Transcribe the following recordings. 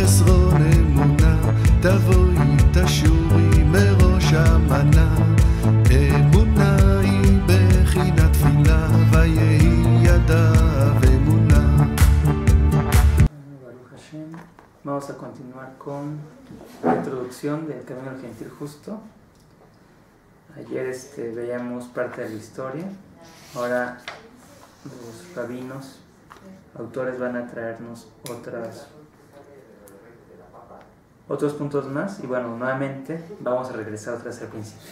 בחסרון אמונה, תבואי תשורי מראש המנה. אמונה היא בחינת תפילה, ויהי ידיו אמונה. Baruch Hashem. Vamos a continuar con la introducción del Camino al Gentil Justo. Ayer veíamos parte de la historia. Ahora los rabinos, autores, van a traernos otros puntos más. Y bueno, nuevamente vamos a regresar otra vez al principio.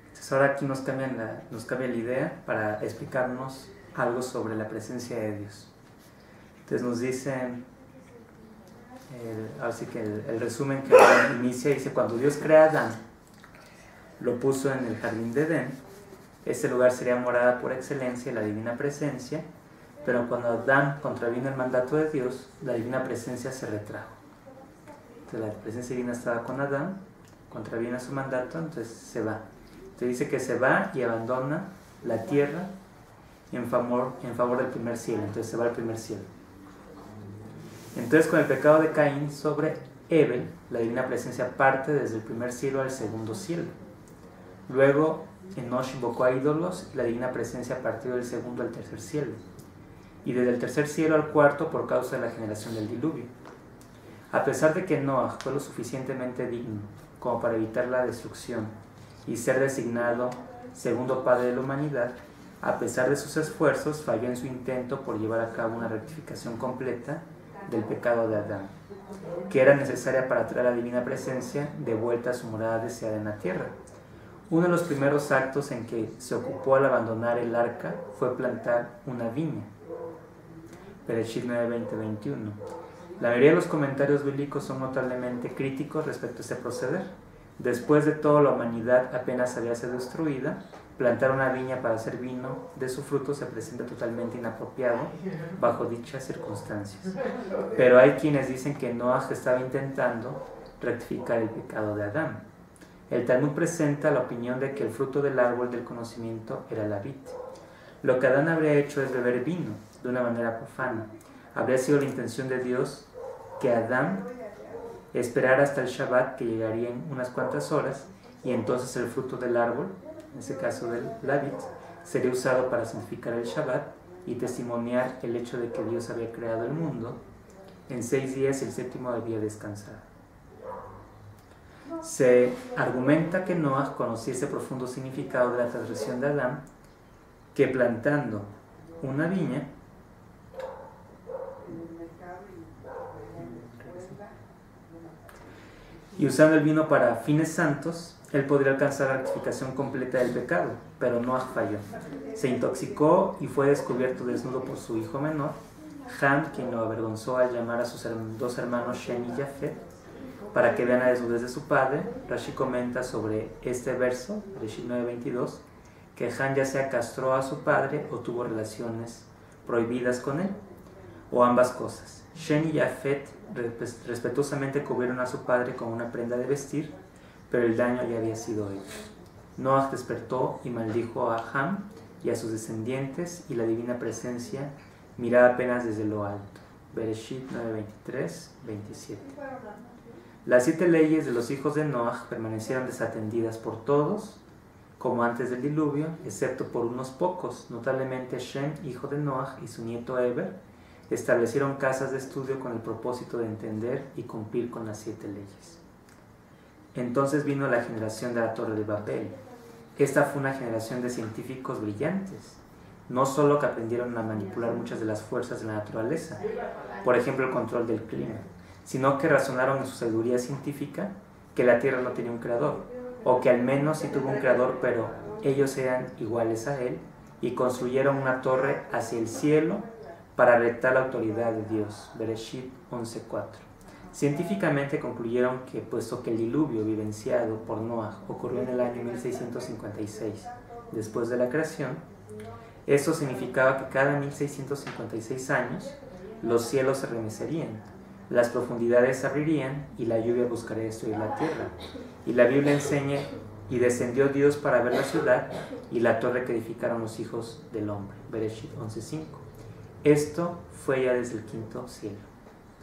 Entonces ahora aquí nos cambia la idea para explicarnos algo sobre la presencia de Dios. Entonces nos dicen, así que el resumen que inicia dice: cuando Dios crea a Adán, lo puso en el jardín de Edén. Este lugar sería morada por excelencia, la divina presencia, pero cuando Adán contravino el mandato de Dios, la divina presencia se retrajo. Entonces la presencia divina estaba con Adán, contraviene su mandato, entonces se va. Entonces dice que se va y abandona la tierra en favor del primer cielo. Entonces se va al primer cielo. Entonces con el pecado de Caín sobre Abel, la divina presencia parte desde el primer cielo al segundo cielo. Luego Enosh invocó a ídolos y la divina presencia partió del segundo al tercer cielo. Y desde el tercer cielo al cuarto por causa de la generación del diluvio. A pesar de que Noah fue lo suficientemente digno como para evitar la destrucción y ser designado segundo padre de la humanidad, a pesar de sus esfuerzos falló en su intento por llevar a cabo una rectificación completa del pecado de Adán, que era necesaria para traer a la divina presencia de vuelta a su morada deseada en la tierra. Uno de los primeros actos en que se ocupó al abandonar el arca fue plantar una viña. Bereshit 9:20-21. La mayoría de los comentarios bíblicos son notablemente críticos respecto a este proceder. Después de todo, la humanidad apenas había sido destruida. Plantar una viña para hacer vino de su fruto se presenta totalmente inapropiado bajo dichas circunstancias. Pero hay quienes dicen que Noah estaba intentando rectificar el pecado de Adán. El Talmud presenta la opinión de que el fruto del árbol del conocimiento era la vid. Lo que Adán habría hecho es beber vino de una manera profana. Habría sido la intención de Dios que Adán esperara hasta el Shabbat, que llegaría en unas cuantas horas, y entonces el fruto del árbol, en este caso del vid, sería usado para santificar el Shabbat y testimoniar el hecho de que Dios había creado el mundo en 6 días y el séptimo debía descansar. Se argumenta que Noah conocía ese profundo significado de la transgresión de Adán, que plantando una viña y usando el vino para fines santos, él podría alcanzar la rectificación completa del pecado, pero Noah falló. Se intoxicó y fue descubierto desnudo por su hijo menor, Ham, quien lo avergonzó al llamar a sus 2 hermanos Shem y Jafet para que vean la desnudez de su padre. Rashi comenta sobre este verso, Bereshit 9:22, que Ham ya sea castró a su padre o tuvo relaciones prohibidas con él, o ambas cosas. Shem y Jafet respetuosamente cubrieron a su padre con una prenda de vestir, pero el daño ya había sido hecho. Noah despertó y maldijo a Ham y a sus descendientes, y la divina presencia miraba apenas desde lo alto. Bereshit 9:23-27. Las 7 leyes de los hijos de Noah permanecieron desatendidas por todos, como antes del diluvio, excepto por unos pocos. Notablemente Shem, hijo de Noah, y su nieto Eber establecieron casas de estudio con el propósito de entender y cumplir con las 7 leyes. Entonces vino la generación de la Torre de Babel. Esta fue una generación de científicos brillantes, no solo que aprendieron a manipular muchas de las fuerzas de la naturaleza, por ejemplo el control del clima, sino que razonaron en su sabiduría científica que la Tierra no tenía un creador, o que al menos sí tuvo un creador, pero ellos eran iguales a él, y construyeron una torre hacia el cielo para retar la autoridad de Dios. Bereshit 11:4. Científicamente concluyeron que, puesto que el diluvio vivenciado por Noah ocurrió en el año 1656 después de la creación, eso significaba que cada 1656 años los cielos se remecerían, las profundidades se abrirían y la lluvia buscaría destruir la tierra. Y la Biblia enseña: y descendió Dios para ver la ciudad y la torre que edificaron los hijos del hombre. Bereshit 11:5. Esto fue ya desde el 5.º cielo.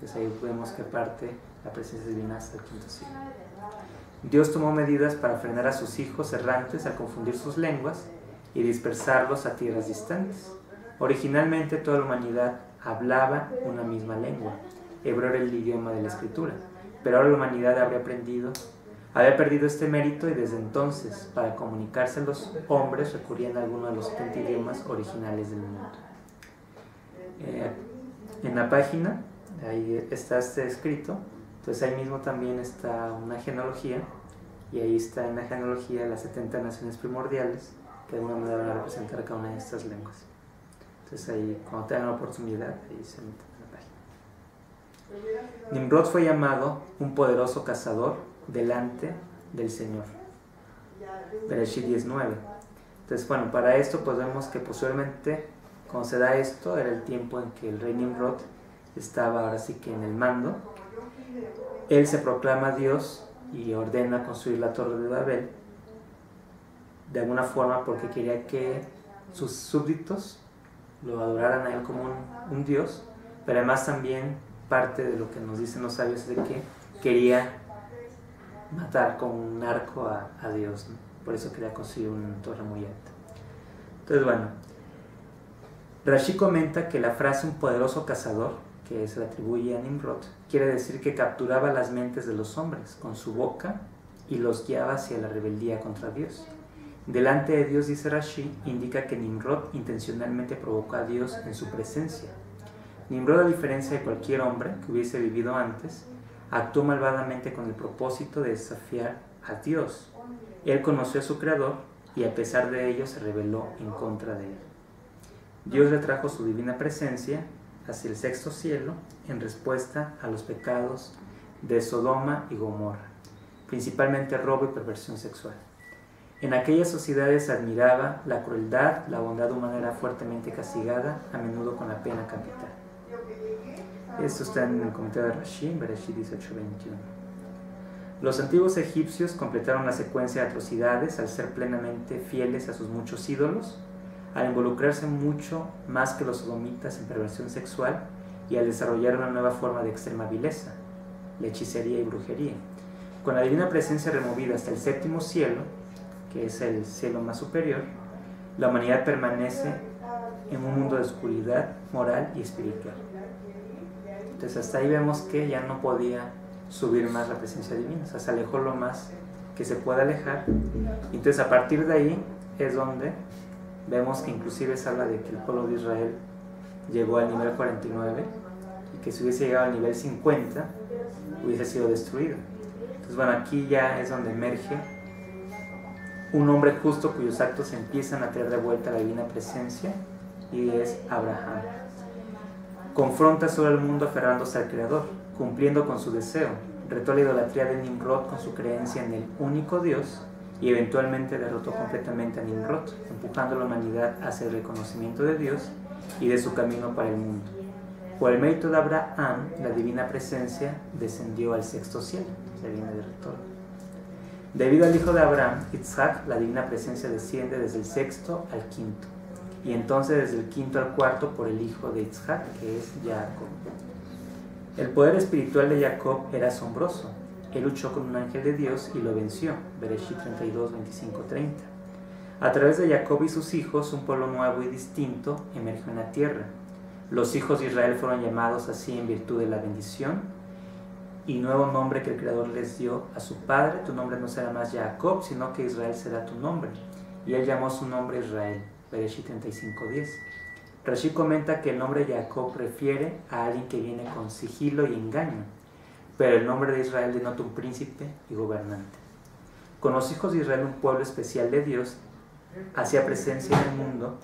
Entonces ahí vemos que parte la presencia divina hasta el quinto siglo. Dios tomó medidas para frenar a sus hijos errantes al confundir sus lenguas y dispersarlos a tierras distantes. Originalmente toda la humanidad hablaba una misma lengua. Hebreo era el idioma de la escritura, pero ahora la humanidad había perdido este mérito y desde entonces, para comunicarse los hombres recurrían a alguno de los 70 idiomas originales del mundo. En la página, ahí está este escrito, entonces ahí mismo también está una genealogía, y ahí está en la genealogía las 70 naciones primordiales, que de alguna manera van a representar cada una de estas lenguas. Entonces ahí, cuando tengan la oportunidad, ahí se meten en la página. Nimrod fue llamado un poderoso cazador delante del Señor. Bereshit 19. Entonces, bueno, para esto pues vemos que posiblemente cuando se da esto era el tiempo en que el rey Nimrod estaba ahora sí que en el mando. Él se proclama Dios y ordena construir la Torre de Babel de alguna forma porque quería que sus súbditos lo adoraran a él como un Dios, pero además también parte de lo que nos dicen los sabios es de que quería matar con un arco a Dios, ¿no? Por eso quería construir una torre muy alta. Entonces, bueno, Rashi comenta que la frase un poderoso cazador, que se le atribuye a Nimrod, quiere decir que capturaba las mentes de los hombres con su boca y los guiaba hacia la rebeldía contra Dios. Delante de Dios, dice Rashi, indica que Nimrod intencionalmente provocó a Dios en su presencia. Nimrod, a diferencia de cualquier hombre que hubiese vivido antes, actuó malvadamente con el propósito de desafiar a Dios. Él conoció a su Creador y a pesar de ello se rebeló en contra de él. Dios le trajo su divina presencia hacia el sexto cielo en respuesta a los pecados de Sodoma y Gomorra, principalmente robo y perversión sexual. En aquellas sociedades se admiraba la crueldad, la bondad humana era fuertemente castigada, a menudo con la pena capital. Esto está en el comentario de Rashi, Bereshit 18:21. Los antiguos egipcios completaron la secuencia de atrocidades al ser plenamente fieles a sus muchos ídolos, al involucrarse mucho más que los sodomitas en perversión sexual y al desarrollar una nueva forma de extrema vileza, la hechicería y brujería. Con la divina presencia removida hasta el séptimo cielo, que es el cielo más superior, la humanidad permanece en un mundo de oscuridad moral y espiritual. Entonces hasta ahí vemos que ya no podía subir más la presencia divina, o sea, se alejó lo más que se puede alejar. Entonces a partir de ahí es donde vemos que inclusive se habla de que el pueblo de Israel llegó al nivel 49 y que si hubiese llegado al nivel 50 hubiese sido destruido. Entonces bueno, aquí ya es donde emerge un hombre justo cuyos actos empiezan a traer de vuelta la divina presencia, y es Abraham. Confronta solo al mundo aferrándose al Creador, cumpliendo con su deseo, retó la idolatría de Nimrod con su creencia en el único Dios y eventualmente derrotó completamente a Nimrod, empujando a la humanidad hacia el reconocimiento de Dios y de su camino para el mundo. Por el mérito de Abraham, la divina presencia descendió al sexto cielo, se viene de retorno. Debido al hijo de Abraham, Isaac, la divina presencia desciende desde el sexto al quinto, y entonces desde el quinto al cuarto por el hijo de Isaac, que es Jacob. El poder espiritual de Jacob era asombroso. Él luchó con un ángel de Dios y lo venció. Bereshit 32, 25, 30. A través de Jacob y sus hijos, un pueblo nuevo y distinto emergió en la tierra. Los hijos de Israel fueron llamados así en virtud de la bendición y nuevo nombre que el Creador les dio a su padre. Tu nombre no será más Jacob, sino que Israel será tu nombre. Y él llamó su nombre Israel. Bereshit 35:10. Rashi comenta que el nombre Jacob refiere a alguien que viene con sigilo y engaño, pero el nombre de Israel denota un príncipe y gobernante. Con los hijos de Israel, un pueblo especial de Dios, hacía presencia en el mundo.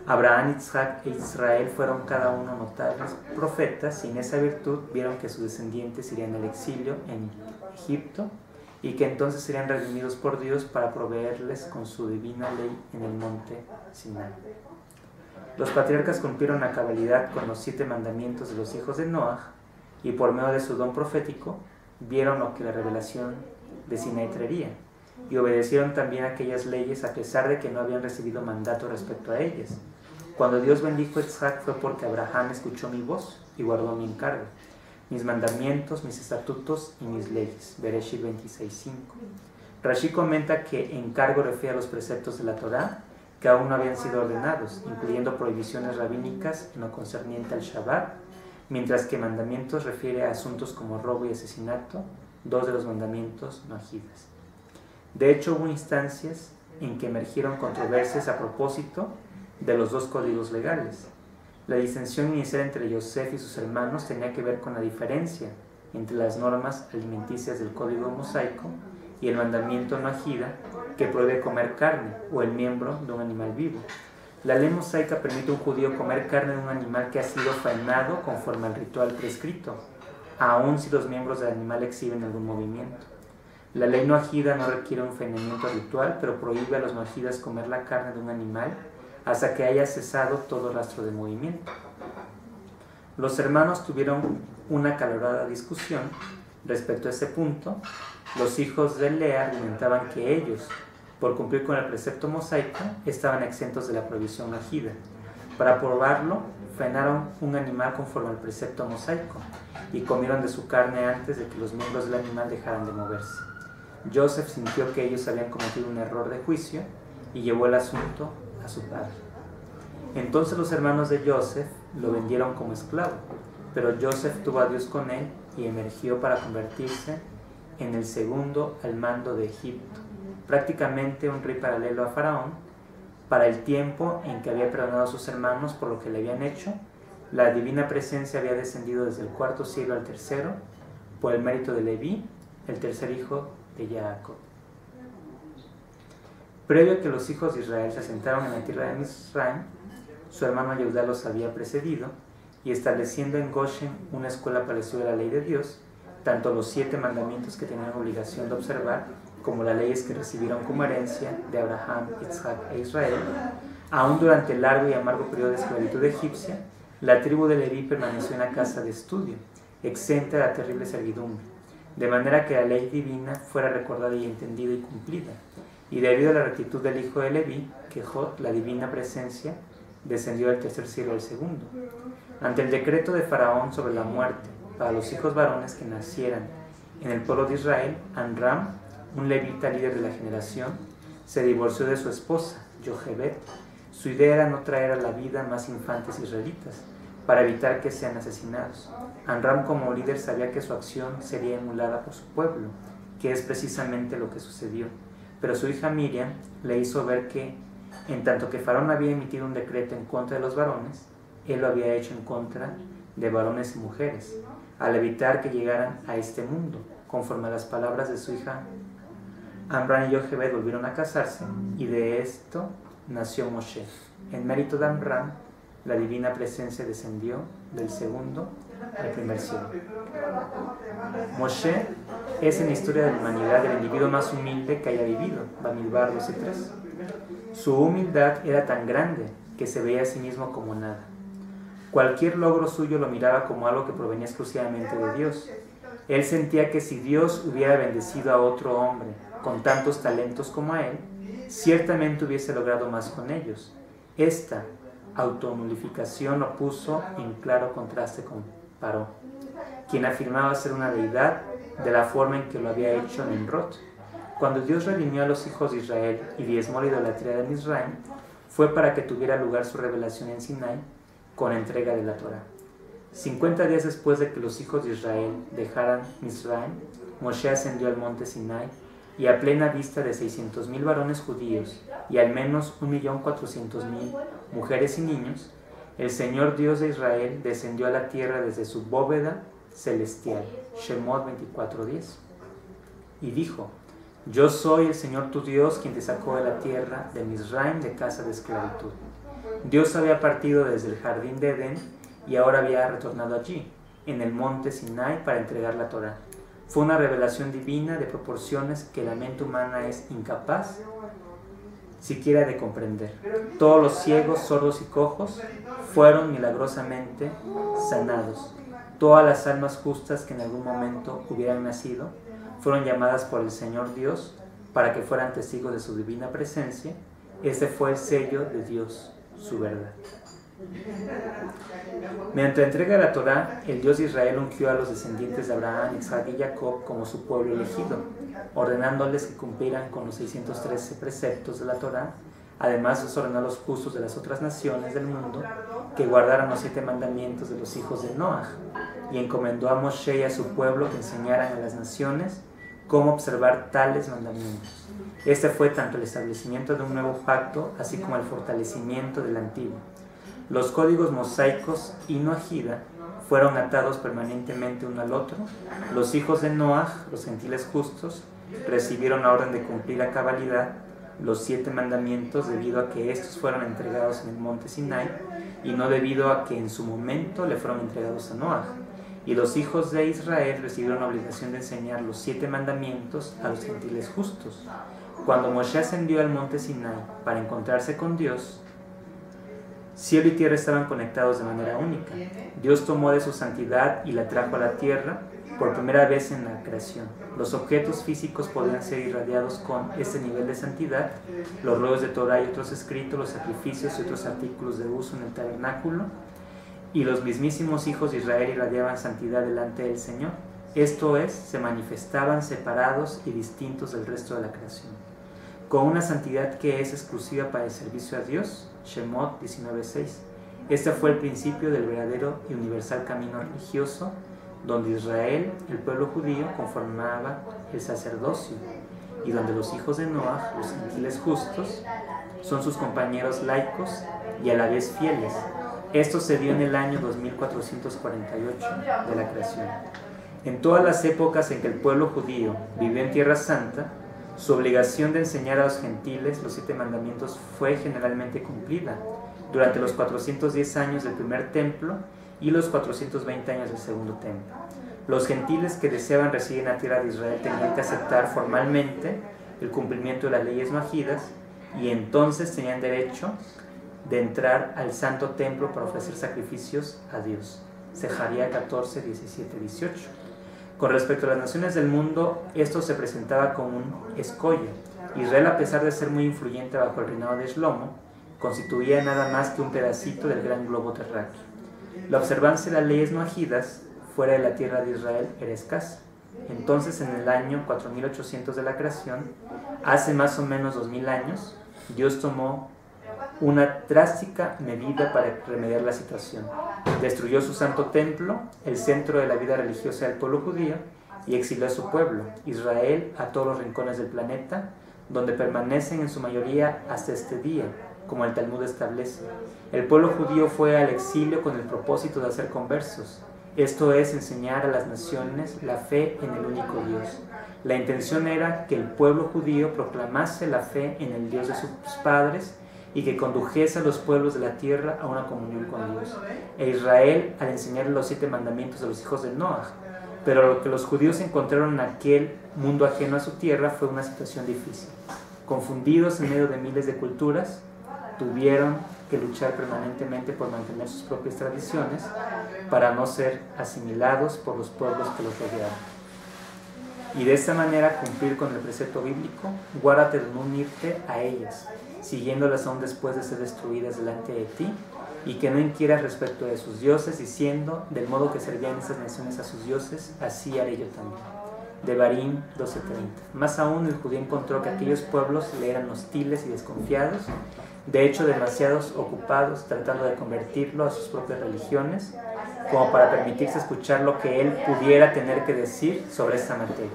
Abraham, Isaac e Israel fueron cada uno notables profetas, y en esa virtud vieron que sus descendientes irían al exilio en Egipto y que entonces serían redimidos por Dios para proveerles con su divina ley en el monte Sinai. Los patriarcas cumplieron a cabalidad con los 7 mandamientos de los hijos de Noaj y por medio de su don profético vieron lo que la revelación de Sinai traería y obedecieron también aquellas leyes a pesar de que no habían recibido mandato respecto a ellas. Cuando Dios bendijo a Isaac fue porque Abraham escuchó mi voz y guardó mi encargo. mis mandamientos, mis estatutos y mis leyes. Bereshit 26:5. Rashi comenta que encargo refiere a los preceptos de la Torá que aún no habían sido ordenados, incluyendo prohibiciones rabínicas en lo concerniente al Shabbat, mientras que mandamientos refiere a asuntos como robo y asesinato, dos de los mandamientos no ajidas. De hecho, hubo instancias en que emergieron controversias a propósito de los dos códigos legales. La disensión inicial entre Yosef y sus hermanos tenía que ver con la diferencia entre las normas alimenticias del código mosaico y el mandamiento no ajida, que prohíbe comer carne o el miembro de un animal vivo. La ley mosaica permite a un judío comer carne de un animal que ha sido faenado conforme al ritual prescrito, aun si los miembros del animal exhiben algún movimiento. La ley no ajida no requiere un faenamiento ritual, pero prohíbe a los no ajidas comer la carne de un animal hasta que haya cesado todo rastro de movimiento. Los hermanos tuvieron una acalorada discusión respecto a ese punto. Los hijos de Lea argumentaban que ellos, por cumplir con el precepto mosaico, estaban exentos de la prohibición ajida. Para probarlo, faenaron un animal conforme al precepto mosaico y comieron de su carne antes de que los miembros del animal dejaran de moverse. Joseph sintió que ellos habían cometido un error de juicio y llevó el asunto a su padre. Entonces los hermanos de Joseph lo vendieron como esclavo, pero Joseph tuvo a Dios con él y emergió para convertirse en el segundo al mando de Egipto, prácticamente un rey paralelo a Faraón. Para el tiempo en que había perdonado a sus hermanos por lo que le habían hecho, la divina presencia había descendido desde el cuarto cielo al tercero por el mérito de Leví, el tercer hijo de Jacob. Previo a que los hijos de Israel se asentaron en la tierra de Misraim, su hermano Yehudá los había precedido, y estableciendo en Goshen una escuela parecida a la ley de Dios, tanto los 7 mandamientos que tenían obligación de observar, como las leyes que recibieron como herencia de Abraham, Isaac e Israel, aún durante el largo y amargo periodo de esclavitud egipcia, la tribu de Leví permaneció en la casa de estudio, exenta de la terrible servidumbre, de manera que la ley divina fuera recordada y entendida y cumplida. Y debido a la rectitud del hijo de Leví, Kehot, la divina presencia descendió del tercer cielo al segundo. Ante el decreto de Faraón sobre la muerte para los hijos varones que nacieran en el pueblo de Israel, Amram, un levita líder de la generación, se divorció de su esposa, Jochebed. Su idea era no traer a la vida más infantes israelitas, para evitar que sean asesinados. Amram como líder sabía que su acción sería emulada por su pueblo, que es precisamente lo que sucedió. Pero su hija Miriam le hizo ver que, en tanto que Faraón había emitido un decreto en contra de los varones, él lo había hecho en contra de varones y mujeres, al evitar que llegaran a este mundo, conforme a las palabras de su hija. Amram y Jochebed volvieron a casarse, y de esto nació Moshe. En mérito de Amram, la divina presencia descendió del segundo al primer cielo. Moshe es en la historia de la humanidad el individuo más humilde que haya vivido, Bamidbar 12:3. Su humildad era tan grande que se veía a sí mismo como nada. Cualquier logro suyo lo miraba como algo que provenía exclusivamente de Dios. Él sentía que si Dios hubiera bendecido a otro hombre con tantos talentos como a él, ciertamente hubiese logrado más con ellos. Esta autonulificación lo puso en claro contraste con Paró, quien afirmaba ser una deidad de la forma en que lo había hecho Nimrod. Cuando Dios redimió a los hijos de Israel y diezmó la idolatría de Misraim, fue para que tuviera lugar su revelación en Sinai con entrega de la Torá. 50 días después de que los hijos de Israel dejaran Misraim, Moshe ascendió al monte Sinai y a plena vista de 600,000 varones judíos y al menos 1.400.000 mujeres y niños, el Señor Dios de Israel descendió a la tierra desde su bóveda celestial, Shemot 24:10, y dijo: Yo soy el Señor tu Dios, quien te sacó de la tierra de Misraim, de casa de esclavitud. Dios había partido desde el jardín de Edén y ahora había retornado allí, en el monte Sinai, para entregar la Torá. Fue una revelación divina de proporciones que la mente humana es incapaz siquiera de comprender. Todos los ciegos, sordos y cojos fueron milagrosamente sanados. Todas las almas justas que en algún momento hubieran nacido fueron llamadas por el Señor Dios para que fueran testigos de su divina presencia. Ese fue el sello de Dios, su verdad. Mediante la entrega de la Torá, el Dios de Israel ungió a los descendientes de Abraham, Isaac y Jacob como su pueblo elegido, ordenándoles que cumplieran con los 613 preceptos de la Torá. Además, les ordenó a los justos de las otras naciones del mundo que guardaran los 7 mandamientos de los hijos de Noaj, y encomendó a Moshe y a su pueblo que enseñaran a las naciones cómo observar tales mandamientos. Este fue tanto el establecimiento de un nuevo pacto, así como el fortalecimiento del antiguo. Los códigos mosaicos y noajida fueron atados permanentemente uno al otro. Los hijos de Noaj, los gentiles justos, recibieron la orden de cumplir a cabalidad los 7 mandamientos debido a que estos fueron entregados en el monte Sinai y no debido a que en su momento le fueron entregados a Noaj. Y los hijos de Israel recibieron la obligación de enseñar los 7 mandamientos a los gentiles justos. Cuando Moshe ascendió al monte Sinai para encontrarse con Dios, cielo y tierra estaban conectados de manera única. Dios tomó de su santidad y la trajo a la tierra por primera vez en la creación. Los objetos físicos podían ser irradiados con este nivel de santidad, los rollos de Torá y otros escritos, los sacrificios y otros artículos de uso en el tabernáculo, y los mismísimos hijos de Israel irradiaban santidad delante del Señor. Esto es, se manifestaban separados y distintos del resto de la creación, con una santidad que es exclusiva para el servicio a Dios. Shemot 19:6. Este fue el principio del verdadero y universal camino religioso, donde Israel, el pueblo judío, conformaba el sacerdocio, y donde los hijos de Noaj, los gentiles justos, son sus compañeros laicos y a la vez fieles. Esto se dio en el año 2448 de la creación. En todas las épocas en que el pueblo judío vivió en Tierra Santa, su obligación de enseñar a los gentiles los 7 mandamientos fue generalmente cumplida durante los 410 años del primer templo y los 420 años del segundo templo. Los gentiles que deseaban residir en la tierra de Israel tenían que aceptar formalmente el cumplimiento de las leyes noajidas y entonces tenían derecho de entrar al santo templo para ofrecer sacrificios a Dios. Zecarías 14, 17, 18. Con respecto a las naciones del mundo, esto se presentaba como un escollo. Israel, a pesar de ser muy influyente bajo el reinado de Shlomo, constituía nada más que un pedacito del gran globo terráqueo. La observancia de las leyes noajidas fuera de la tierra de Israel era escasa. Entonces, en el año 4800 de la creación, hace más o menos 2000 años, Dios tomó una drástica medida para remediar la situación. Destruyó su santo templo, el centro de la vida religiosa del pueblo judío, y exilió a su pueblo, Israel, a todos los rincones del planeta, donde permanecen en su mayoría hasta este día, como el Talmud establece. El pueblo judío fue al exilio con el propósito de hacer conversos, esto es, enseñar a las naciones la fe en el único Dios. La intención era que el pueblo judío proclamase la fe en el Dios de sus padres y que condujese a los pueblos de la tierra a una comunión con Dios. E Israel, al enseñar los 7 mandamientos a los hijos de Noaj. Pero lo que los judíos encontraron en aquel mundo ajeno a su tierra fue una situación difícil. Confundidos en medio de miles de culturas, tuvieron que luchar permanentemente por mantener sus propias tradiciones para no ser asimilados por los pueblos que los rodeaban. Y de esta manera cumplir con el precepto bíblico: guárdate de no unirte a ellas, siguiéndolas aún después de ser destruidas delante de ti, y que no inquieras respecto de sus dioses, diciendo: del modo que servían esas naciones a sus dioses, así haré yo también. Devarim 12:30. Más aún, el judío encontró que aquellos pueblos le eran hostiles y desconfiados, de hecho demasiados ocupados tratando de convertirlo a sus propias religiones, como para permitirse escuchar lo que él pudiera tener que decir sobre esta materia.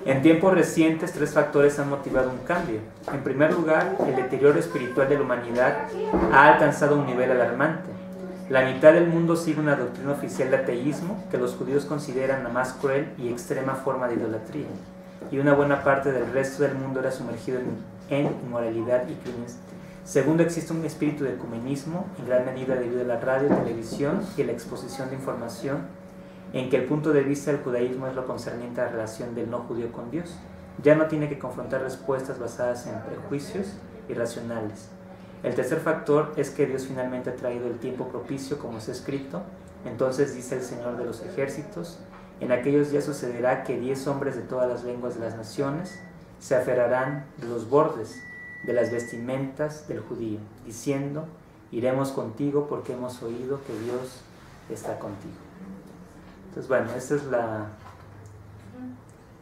En tiempos recientes, 3 factores han motivado un cambio. En primer lugar, el deterioro espiritual de la humanidad ha alcanzado un nivel alarmante. La mitad del mundo sigue una doctrina oficial de ateísmo que los judíos consideran la más cruel y extrema forma de idolatría, y una buena parte del resto del mundo era sumergido en inmoralidad y crimen. Segundo, existe un espíritu de ecumenismo, en gran medida debido a la radio, televisión y la exposición de información, en que el punto de vista del judaísmo es lo concerniente a la relación del no judío con Dios. Ya no tiene que confrontar respuestas basadas en prejuicios irracionales. El tercer factor es que Dios finalmente ha traído el tiempo propicio, como está escrito. Entonces dice el Señor de los ejércitos: en aquellos días sucederá que 10 hombres de todas las lenguas de las naciones se aferrarán de los bordes de las vestimentas del judío, diciendo: iremos contigo porque hemos oído que Dios está contigo. Entonces, bueno, esta es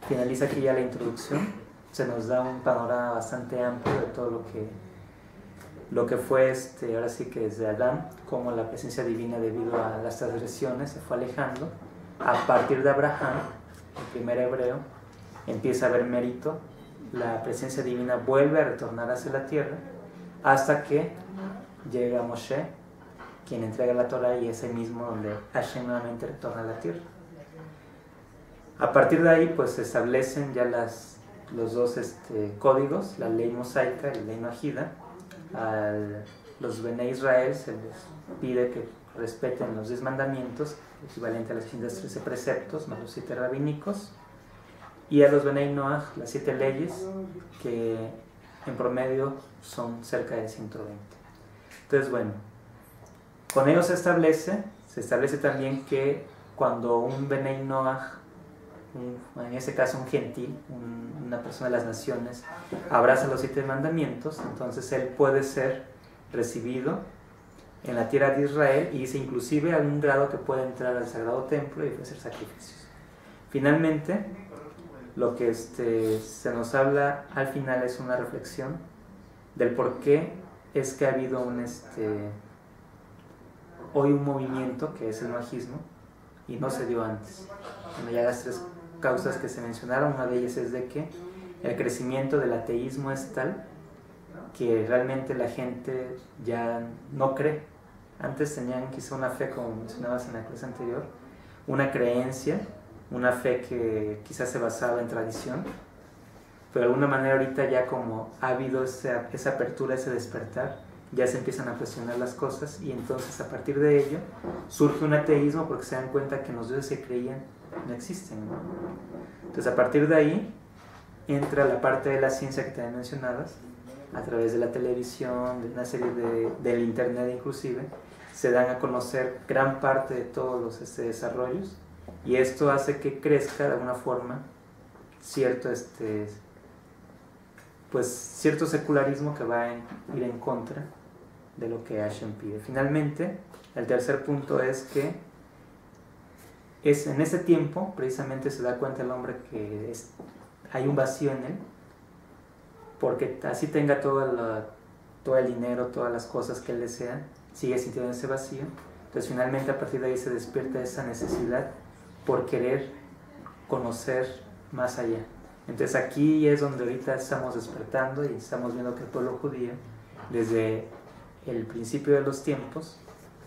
finaliza aquí ya la introducción. Se nos da un panorama bastante amplio de todo lo que fue ahora sí que desde Adán, cómo la presencia divina debido a las transgresiones se fue alejando. A partir de Abraham, el primer hebreo, empieza a haber mérito, la presencia divina vuelve a retornar hacia la tierra, hasta que llega Moshe, quien entrega la Torah, y es el mismo donde Hashem nuevamente retorna a la tierra. A partir de ahí pues se establecen ya los dos códigos, la ley mosaica y la ley noahida. A los Bene Israel se les pide que respeten los 10 mandamientos, equivalente a los 113 preceptos, más los 7 rabínicos, y a los Bnei Noach las 7 leyes, que en promedio son cerca de 120. Entonces, bueno, con ello se establece también que cuando un Bnei Noach, en ese caso un gentil, una persona de las naciones, abraza los 7 mandamientos, entonces él puede ser recibido en la tierra de Israel, y dice inclusive a un grado que puede entrar al sagrado templo y ofrecer sacrificios. Finalmente, lo que se nos habla al final es una reflexión del por qué es que ha habido hoy un movimiento que es el noajismo y no se dio antes. Bueno, ya las 3 causas que se mencionaron, una de ellas es de que el crecimiento del ateísmo es tal que realmente la gente ya no cree. Antes tenían quizá una fe, como mencionabas en la clase anterior, una creencia, una fe que quizás se basaba en tradición, pero de alguna manera ahorita ya como ha habido esa apertura, ese despertar, ya se empiezan a cuestionar las cosas, y entonces a partir de ello surge un ateísmo porque se dan cuenta que los dioses que creían no existen, ¿no? Entonces a partir de ahí entra la parte de la ciencia que también mencionabas, a través de la televisión, de una serie del internet inclusive, se dan a conocer gran parte de todos los desarrollos, y esto hace que crezca de alguna forma cierto secularismo que va a ir en contra de lo que Hashem pide. Finalmente, el tercer punto es que en ese tiempo precisamente se da cuenta el hombre que hay un vacío en él, porque así tenga todo el dinero, todas las cosas que él desea, sigue sintiendo ese vacío. Entonces finalmente a partir de ahí se despierta esa necesidad por querer conocer más allá. Entonces aquí es donde ahorita estamos despertando y estamos viendo que el pueblo judío desde el principio de los tiempos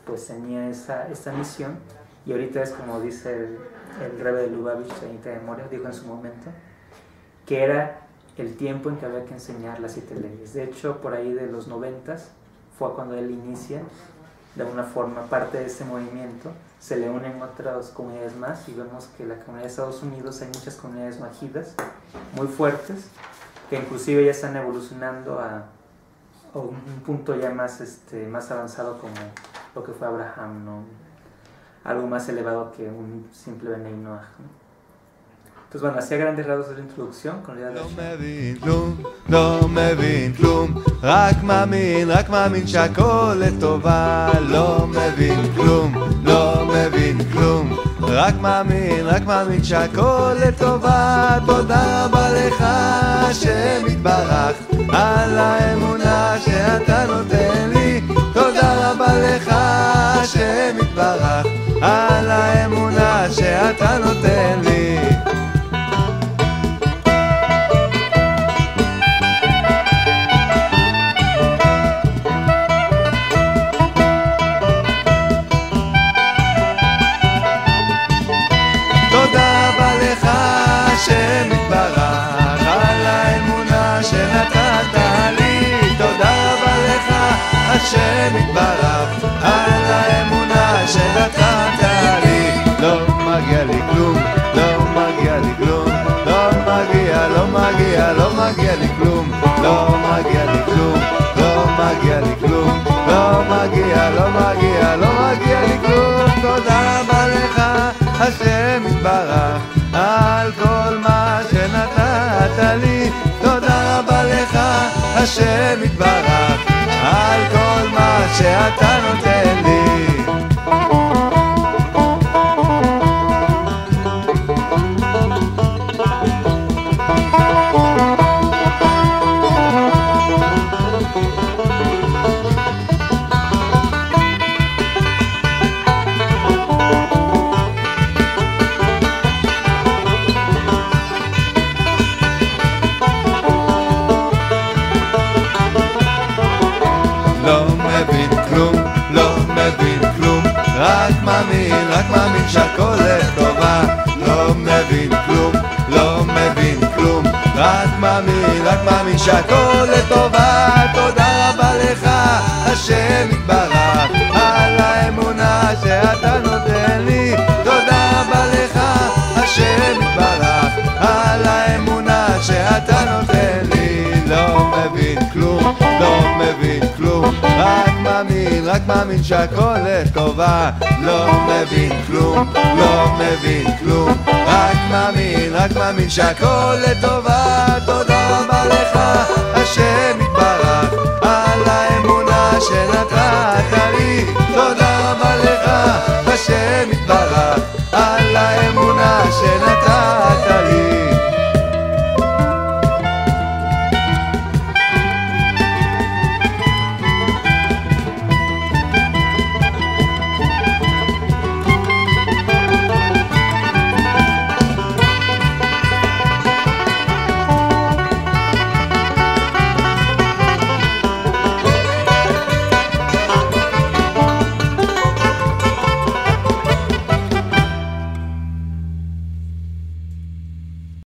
pues tenía esta misión, y ahorita es como dice el Rebbe de Lubavitch, de memoria, dijo en su momento que era el tiempo en que había que enseñar las 7 leyes. De hecho, por ahí de los 90s fue cuando él inicia de alguna forma parte de este movimiento. Se le unen otras comunidades más, y vemos que la comunidad de Estados Unidos hay muchas comunidades noajidas muy fuertes que inclusive ya están evolucionando a un punto ya más avanzado, como lo que fue Abraham, ¿no? Algo más elevado que un simple Bnei Noach, ¿no? Entonces, bueno, así a grandes rasgos de la introducción con la idea de לא מבין כלום, רק מאמין שהכל לטובה. לא מבין כלום, לא מבין כלום, רק מאמין שהכל לטובה. תודה רבה לך השם יתברך על האמונה שאתה נותן לי. תודה רבה לך השם יתברך על האמונה שאתה נותן לי. השם יתברך על האמונה שנתת לי. תודה רבה לך השם יתברך על האמונה שנתת לי. לא מגיע לי כלום, לא מגיע לי כלום, לא מגיע לי כלום, לא מגיע לי כלום, לא מגיע לי כלום, לא מגיע לי כלום. תודה רבה לך השם יתברך על כל מה שנתת לי. תודה רבה לך השם יתברך על כל מה שאתה נותן לי. רק מאמין שהכל לטובה, לא מבין כלום, לא מבין כלום, רק מאמין שהכל לטובה. תודה רבה לך השם יתברך על האמונה שאתה נותן לי. תודה רבה לך השם יתברך על האמונה שאתה נותן לי. לא מבין כלום, לא מבין כלום, רק מאמין שהכל לטובה. לא מבין כלום, לא מבין כלום, רק מאמין שהכל לטובה. תודה רבה לך השם יתברך על האמונה שנתת לי. תודה רבה לך